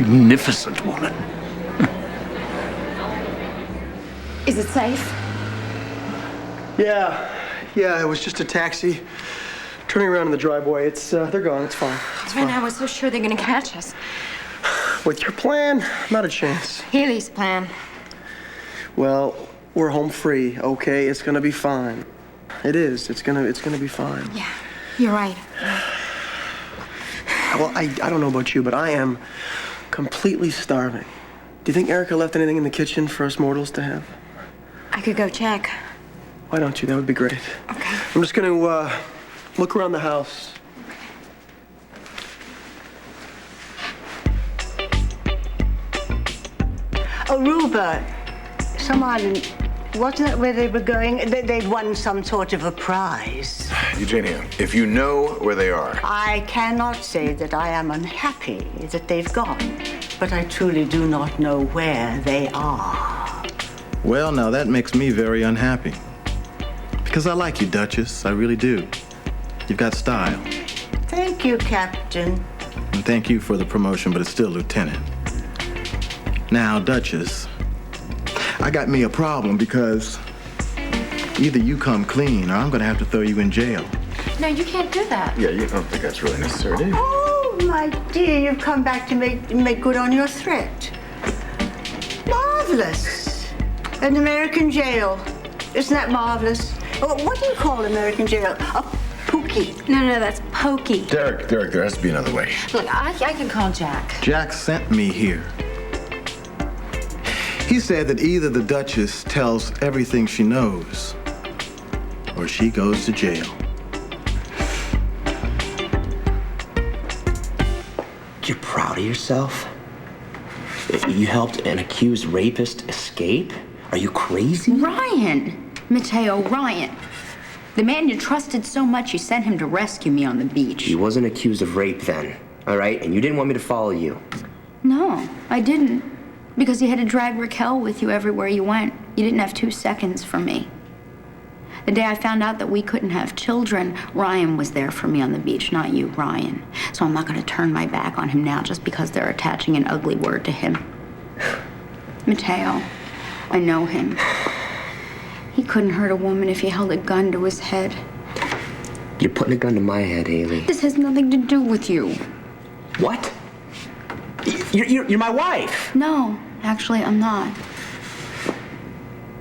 magnificent woman. Is it safe? Yeah, it was just a taxi. Turning around in the driveway, they're gone, it's fine. Man, I was so sure they're gonna catch us. With your plan, not a chance. Hayley's plan. Well, we're home free, okay? It's gonna be fine. It is, it's gonna be fine. Yeah, you're right. Well, I don't know about you, but I am completely starving. Do you think Erica left anything in the kitchen for us mortals to have? I could go check. Why don't you? That would be great. Okay. I'm just gonna look around the house. Aruba, someone, wasn't that where they were going? They'd won some sort of a prize. Eugenia, if you know where they are. I cannot say that I am unhappy that they've gone, but I truly do not know where they are. Well, now that makes me very unhappy. Because I like you, Duchess. I really do. You've got style. Thank you, Captain. And thank you for the promotion, but it's still Lieutenant. Now, Duchess, I got me a problem because either you come clean or I'm gonna have to throw you in jail. No, you can't do that. Yeah, you don't think that's really necessary, do you? Oh, my dear, you've come back to make good on your threat. Marvelous. An American jail. Isn't that marvelous? What do you call American jail? A pookie. No, that's pokey. Derek, there has to be another way. Look, I can call Jack. Jack sent me here. He said that either the Duchess tells everything she knows or she goes to jail. You're proud of yourself? You helped an accused rapist escape? Are you crazy? Ryan! Mateo, Ryan. The man you trusted so much, you sent him to rescue me on the beach. He wasn't accused of rape then, all right? And you didn't want me to follow you. No, I didn't. Because you had to drag Raquel with you everywhere you went. You didn't have 2 seconds for me. The day I found out that we couldn't have children, Ryan was there for me on the beach, not you, Ryan. So I'm not going to turn my back on him now just because they're attaching an ugly word to him. Mateo, I know him. He couldn't hurt a woman if he held a gun to his head. You're putting a gun to my head, Hayley. This has nothing to do with you. What? You're my wife. No, actually, I'm not.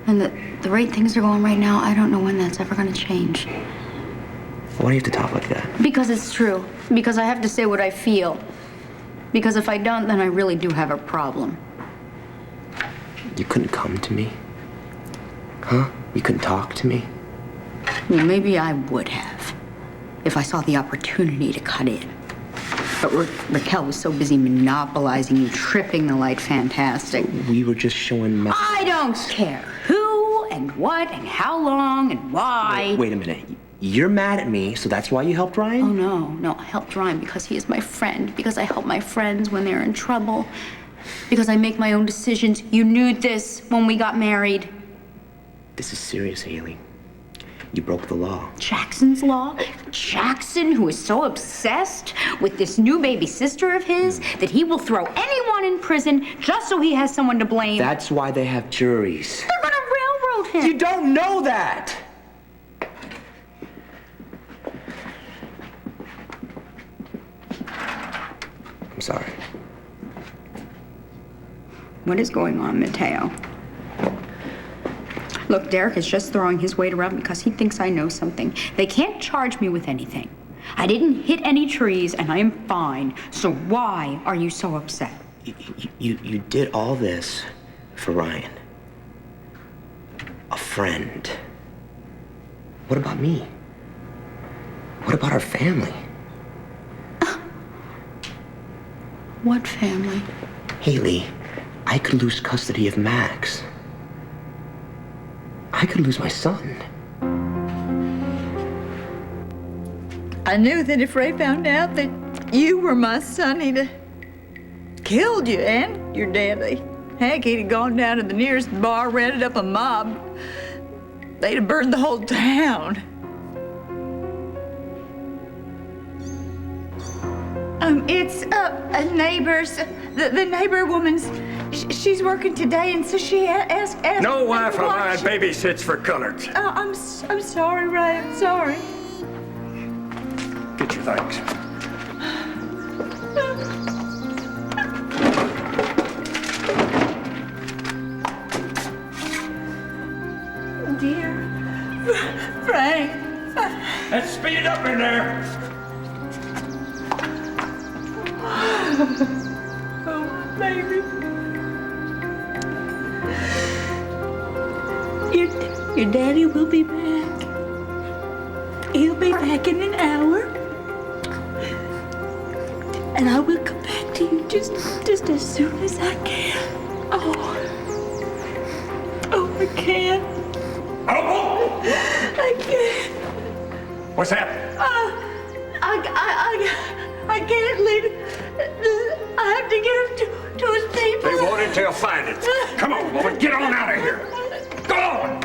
And the rate things are going right now, I don't know when that's ever going to change. Why do you have to talk like that? Because it's true. Because I have to say what I feel. Because if I don't, then I really do have a problem. You couldn't come to me? Huh? You couldn't talk to me? Well, maybe I would have. If I saw the opportunity to cut in. But Raquel was so busy monopolizing you, tripping the light fantastic. We were just showing I don't care who and what and how long and why. Wait a minute. You're mad at me, so that's why you helped Ryan? Oh, no. I helped Ryan because he is my friend. Because I help my friends when they're in trouble. Because I make my own decisions. You knew this when we got married. This is serious, Hayley. You broke the law. Jackson's law? Jackson, who is so obsessed with this new baby sister of his that he will throw anyone in prison just so he has someone to blame. That's why they have juries. They're gonna railroad him. You don't know that! I'm sorry. What is going on, Mateo? Look, Derek is just throwing his weight around because he thinks I know something. They can't charge me with anything. I didn't hit any trees, and I am fine. So why are you so upset? You did all this for Ryan. A friend. What about me? What about our family? What family? Hayley, I could lose custody of Max. I could lose my son. I knew that if Ray found out that you were my son, he'd have killed you and your daddy. Heck, he'd have gone down to the nearest bar, rented up a mob. They'd have burned the whole town. It's a neighbor's, the neighbor woman's. She's working today, and so she asked. No wife of mine babysits for coloreds. I'm sorry, Ray. I'm sorry. Get your things. Dear Frank. Let's speed it up in there. Oh, baby. Your daddy will be back. He'll be back in an hour. And I will come back to you just as soon as I can. Oh, I can't. Opal! I can't. What's that? I can't leave. I have to get him to his people. They won't until find it. Come on, woman, get on out of here. Go on!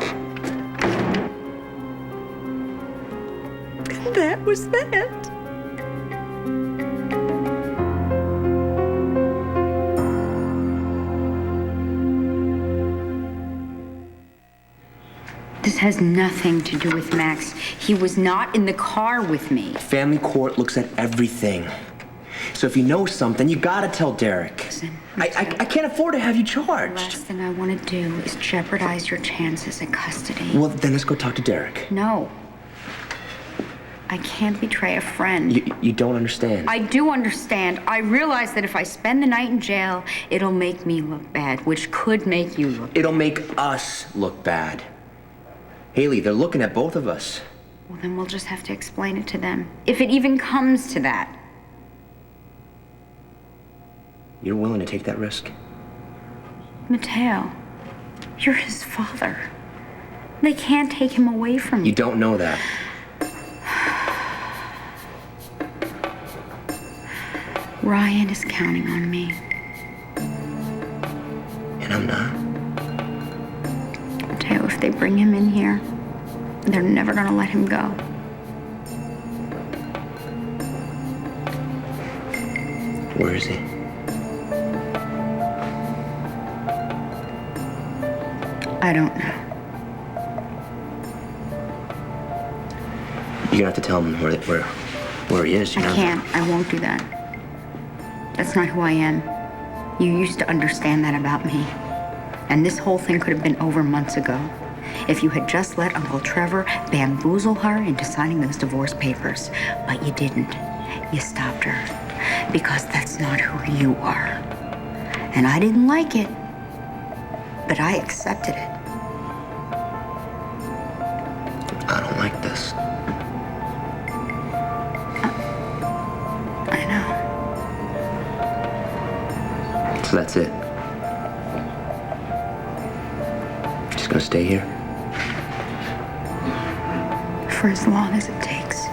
That was that. This has nothing to do with Max. He was not in the car with me. Family court looks at everything. So if you know something, you gotta tell Derek. Listen, I can't afford to have you the charged. last thing I want to do is jeopardize your chances at custody. Well, then let's go talk to Derek. No. I can't betray a friend. You don't understand. I do understand. I realize that if I spend the night in jail, it'll make me look bad, which could make you look bad. It'll make us look bad. Hayley, they're looking at both of us. Well, then we'll just have to explain it to them. If it even comes to that. You're willing to take that risk? Mateo, you're his father. They can't take him away from you. You don't know that. Ryan is counting on me. And I'm not. Mateo, if they bring him in here, they're never gonna let him go. Where is he? I don't know. You're gonna have to tell him where he is, you know? I can't. I won't do that. That's not who I am. You used to understand that about me. And this whole thing could have been over months ago. If you had just let Uncle Trevor bamboozle her into signing those divorce papers. But you didn't. You stopped her. Because that's not who you are. And I didn't like it. But I accepted it. I don't like this. I know. So that's it. Just gonna stay here? For as long as it takes.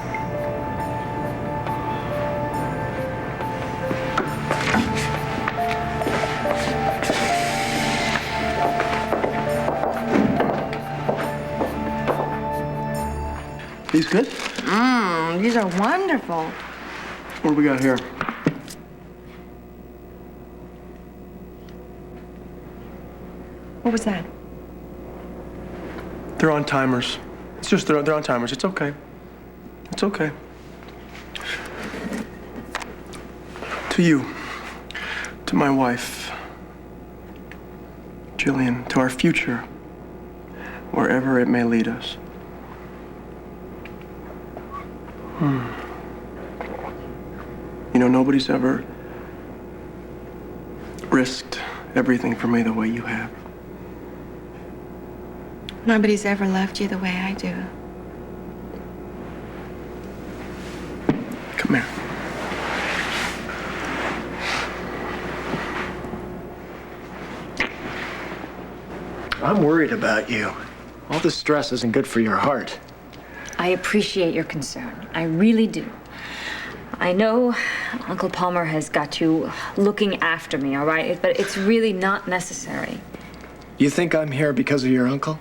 These good? These are wonderful. What do we got here? What was that? They're on timers. It's just they're on timers. It's okay. It's okay. To you, to my wife, Jillian, to our future, wherever it may lead us. You know, nobody's ever risked everything for me the way you have. Nobody's ever loved you the way I do. Come here. I'm worried about you. All this stress isn't good for your heart. I appreciate your concern. I really do. I know Uncle Palmer has got you looking after me, all right? But it's really not necessary. You think I'm here because of your uncle?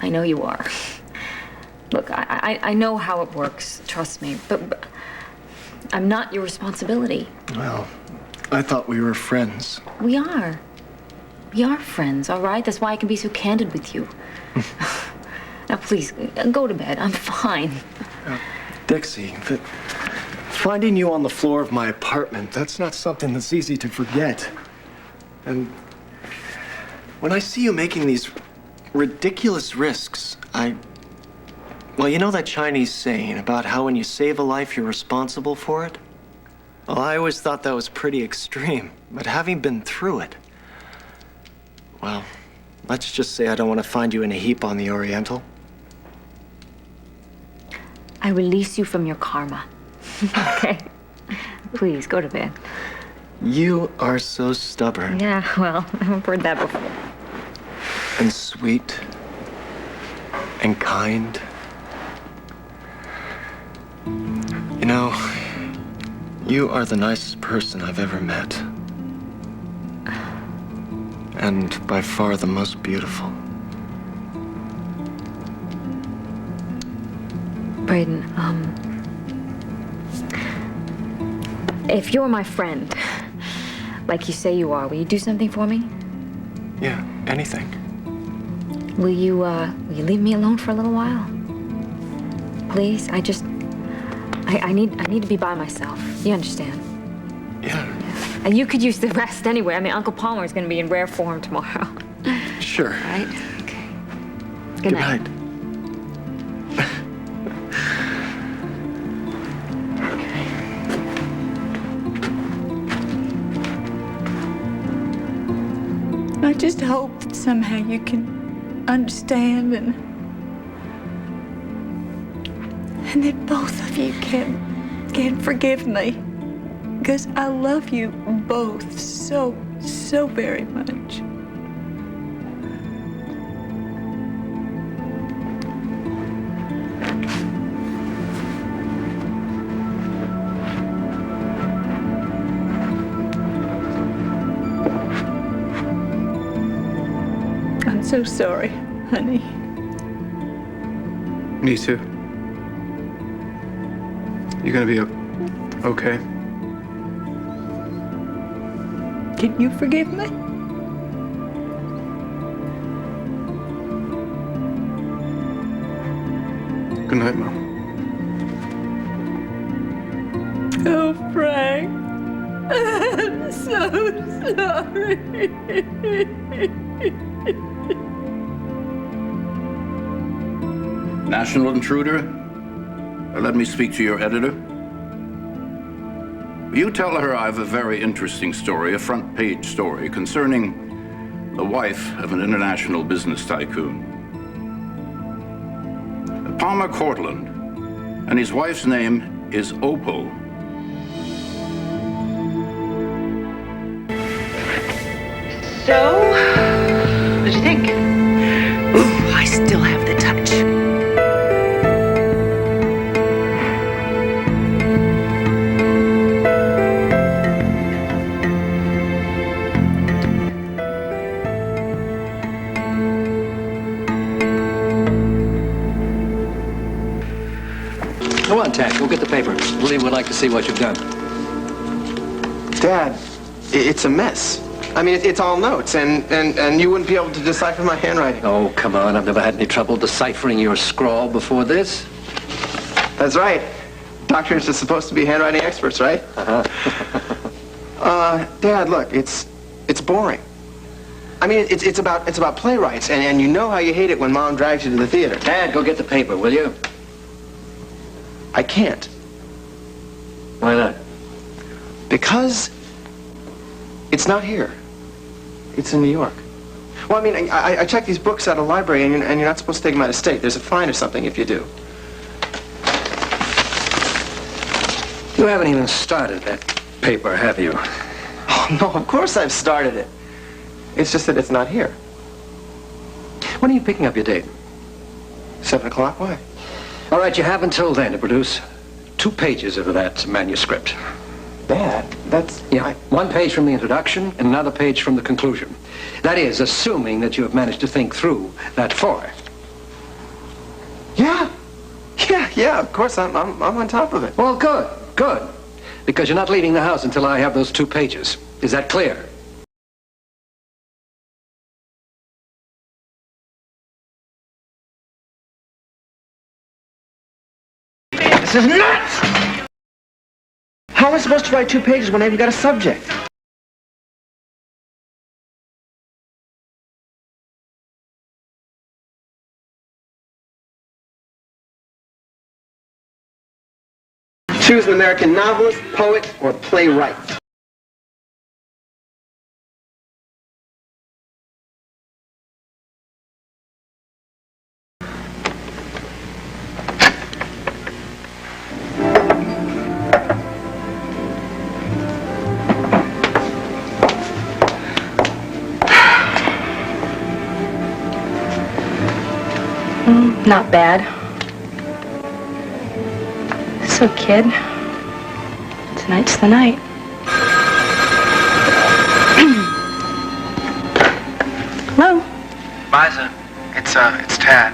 I know you are. Look, I know how it works, trust me. But I'm not your responsibility. Well, I thought we were friends. We are. We are friends, all right? That's why I can be so candid with you. Now, please, go to bed. I'm fine. Dixie, finding you on the floor of my apartment, that's not something that's easy to forget. And when I see you making these ridiculous risks, well, you know that Chinese saying about how when you save a life, you're responsible for it? Well, I always thought that was pretty extreme, but having been through it, well, let's just say I don't want to find you in a heap on the Oriental. I release you from your karma. Okay? Please, go to bed. You are so stubborn. Yeah, well, I've heard that before. And sweet. And kind. You know, you are the nicest person I've ever met. And by far the most beautiful. Braden, if you're my friend, like you say you are, will you do something for me? Yeah, anything. Will you leave me alone for a little while? Please? I need to be by myself. You understand? Yeah. And you could use the rest anyway. I mean, Uncle Palmer is going to be in rare form tomorrow. Sure. Right? Okay. Good night. I just hope that somehow you can understand and that both of you can forgive me. Because I love you both so very much. I'm so sorry, honey. Me too. You gonna be okay? Can you forgive me? Good night, Mom. Oh, Frank. I'm so sorry. National intruder? Let me speak to your editor. You tell her I have a very interesting story, a front-page story, concerning the wife of an international business tycoon. Palmer Cortland, and his wife's name is Opal. So, what do you think? Ooh, I still have the touch. Come on, Tad, go get the paper. William would like to see what you've done. Dad, it's a mess. I mean, it's all notes, and you wouldn't be able to decipher my handwriting. Oh, come on. I've never had any trouble deciphering your scrawl before this. That's right. Doctors are supposed to be handwriting experts, right? Dad, look, it's boring. I mean, it's about playwrights, and you know how you hate it when Mom drags you to the theater. Dad, go get the paper, will you? I can't. Why not? Because it's not here. It's in New York. Well, I mean, I checked these books out of the library, and you're not supposed to take them out of state. There's a fine or something if you do. You haven't even started that paper, have you? Oh, no, of course I've started it. It's just that it's not here. When are you picking up your date? 7 o'clock? Why? All right, you have until then to produce 2 pages of that manuscript. Dad, that's... Yeah, 1 page from the introduction and another page from the conclusion. That is, assuming that you have managed to think through that far. Yeah, of course, I'm on top of it. Well, good. Because you're not leaving the house until I have those 2 pages. Is that clear? This is nuts! How am I supposed to write 2 pages when I haven't got a subject? Choose an American novelist, poet, or playwright. Not bad. So, kid, tonight's the night. Hello? Liza, it's Tad.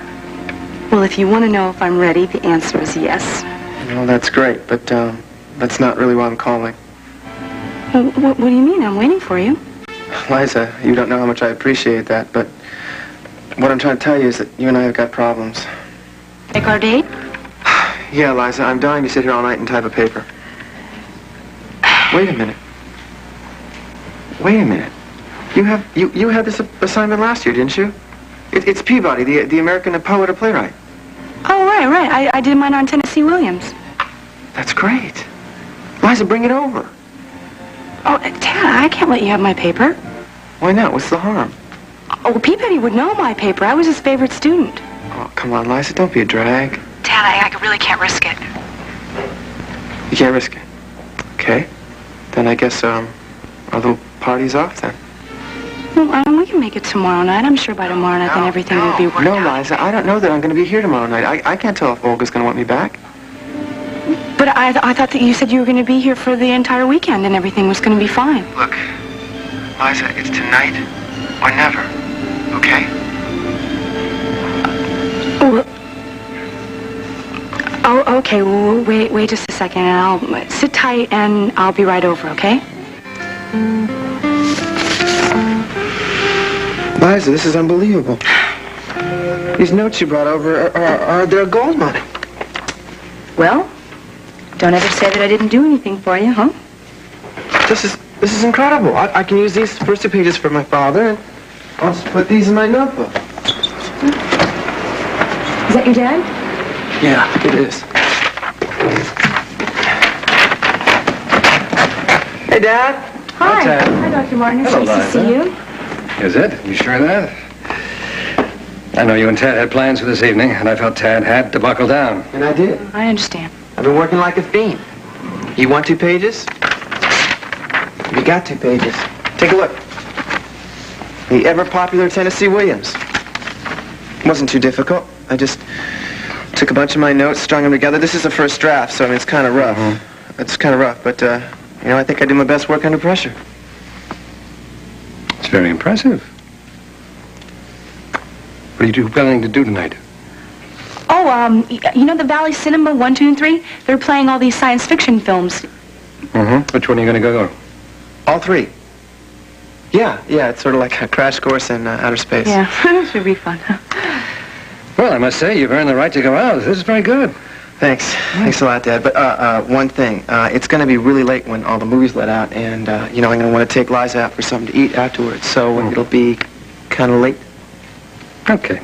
Well, if you want to know if I'm ready, the answer is yes. Well, that's great, but that's not really why I'm calling. Well, what do you mean? I'm waiting for you. Liza, you don't know how much I appreciate that, but what I'm trying to tell you is that you and I have got problems. Like our date? Yeah, Liza, I'm dying to sit here all night and type a paper. Wait a minute. Wait a minute. You had this assignment last year, didn't you? It's Peabody, the American poet or playwright. Oh, right. I did mine on Tennessee Williams. That's great. Liza, bring it over. Oh, Tad, I can't let you have my paper. Why not? What's the harm? Oh, Peabody would know my paper. I was his favorite student. Oh, come on, Liza, don't be a drag. Tad, I really can't risk it. You can't risk it. Okay. Then I guess, our little party's off then. Well, we can make it tomorrow night. I'm sure by tomorrow night then everything will be worked out. No, Liza, I don't know that I'm going to be here tomorrow night. I can't tell if Olga's going to want me back. But I thought that you said you were going to be here for the entire weekend and everything was going to be fine. Look, Liza, it's tonight or never, okay? Oh, okay. Well, wait just a second, and I'll sit tight, and I'll be right over, okay? Liza, this is unbelievable. These notes you brought over are they're gold money. Well, don't ever say that I didn't do anything for you, huh? This is incredible. I can use these first 2 pages for my father, and I'll just put these in my notebook. Is that your dad? Yeah, it is. Hey, Dad. Hi. Tad. Hi, Dr. Martin. It's Hello, nice to see Liza. you. Is it? You sure of that? I know you and Tad had plans for this evening, and I felt Tad had to buckle down. And I did. I understand. I've been working like a fiend. You want 2 pages? You got 2 pages. Take a look. The ever-popular Tennessee Williams. Wasn't too difficult. I just took a bunch of my notes, strung them together. This is the first draft, so I mean, it's kind of rough. It's kind of rough, but, you know, I think I do my best work under pressure. It's very impressive. What are you planning to do tonight? Oh, you know the Valley Cinema 1, 2, and 3? They're playing all these science fiction films. Which one are you going to go? All 3. Yeah, it's sort of like a crash course in outer space. Yeah, it should be fun. Well, I must say, you've earned the right to go out. This is very good. Thanks. Thanks a lot, Dad. But one thing. It's going to be really late when all the movies let out, and, you know, I'm going to want to take Liza out for something to eat afterwards, so it'll be kind of late. Okay.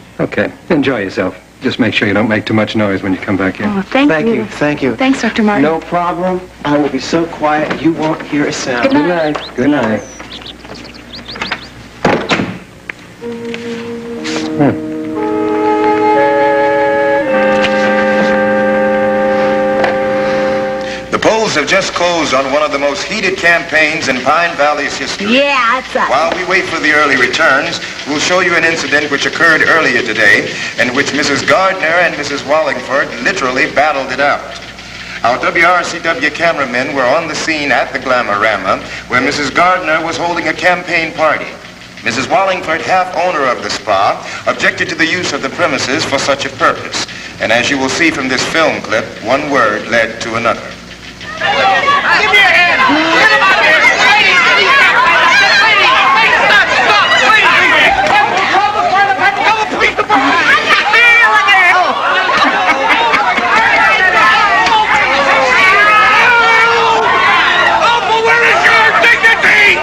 Enjoy yourself. Just make sure you don't make too much noise when you come back in. Oh, thank you. Thank you. Thanks, Dr. Martin. No problem. I will be so quiet you won't hear a sound. Good night. Good night. The polls have just closed on one of the most heated campaigns in Pine Valley's history. Yeah, that's right. While we wait for the early returns, we'll show you an incident which occurred earlier today in which Mrs. Gardner and Mrs. Wallingford literally battled it out. Our WRCW cameramen were on the scene at the Glamorama where Mrs. Gardner was holding a campaign party. Mrs. Wallingford, half owner of the spa, objected to the use of the premises for such a purpose. And as you will see from this film clip, one word led to another. Hey, Give me a hand. Get him out here. Ladies, stop, please. Call the police department. Opal, where is your dignity?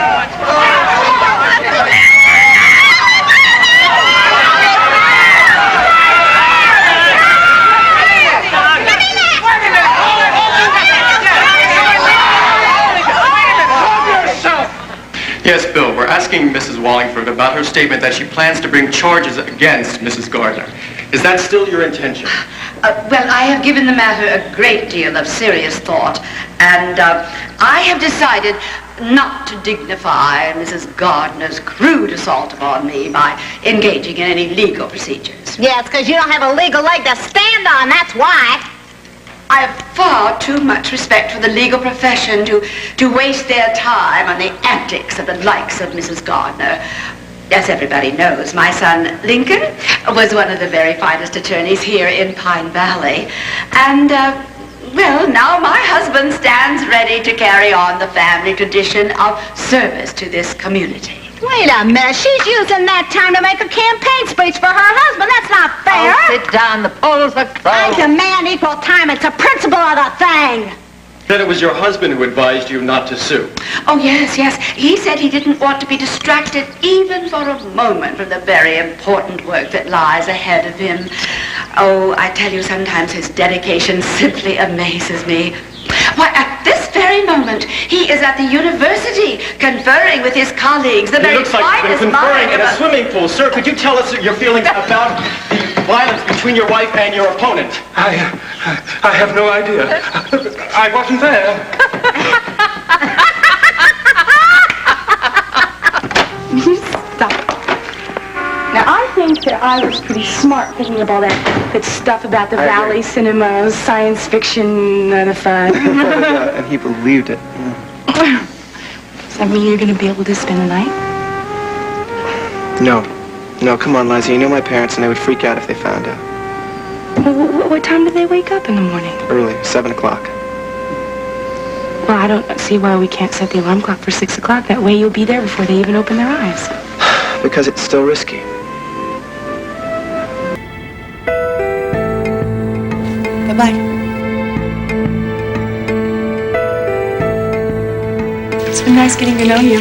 Yes, Bill, we're asking Mrs. Wallingford about her statement that she plans to bring charges against Mrs. Gardner. Is that still your intention? Well, I have given the matter a great deal of serious thought, and I have decided not to dignify Mrs. Gardner's crude assault upon me by engaging in any legal procedures. Yeah, it's because you don't have a legal leg to stand on, that's why. I have far too much respect for the legal profession to waste their time on the antics of the likes of Mrs. Gardner. As everybody knows, my son Lincoln was one of the very finest attorneys here in Pine Valley. And, well, now my husband stands ready to carry on the family tradition of service to this community. Wait a minute, she's using that time to make a campaign speech for her husband. That's not fair. Oh, sit down. The polls are I closed. demand equal time. It's a principle of the thing. Then it was your husband who advised you not to sue. Oh, yes, yes. He said he didn't want to be distracted even for a moment from the very important work that lies ahead of him. Oh, I tell you, sometimes his dedication simply amazes me. Why, at this very moment, he is at the university conferring with his colleagues, the very It looks like you've been finest conferring in mind a of swimming pool. Sir, could you tell us your feelings about the violence between your wife and your opponent? I have no idea. I wasn't there. Stop. Now, I think that I was pretty smart thinking of all that good stuff about the Valley cinemas, science fiction, and the fun. And he believed it. Does that mean you're going to be able to spend the night? No. No, come on, Liza. You know my parents, and they would freak out if they found out. Well, what time do they wake up in the morning? Early, 7 o'clock. Well, I don't see why we can't set the alarm clock for 6 o'clock. That way you'll be there before they even open their eyes. Because it's still risky. Bye-bye. It's been nice getting to know you.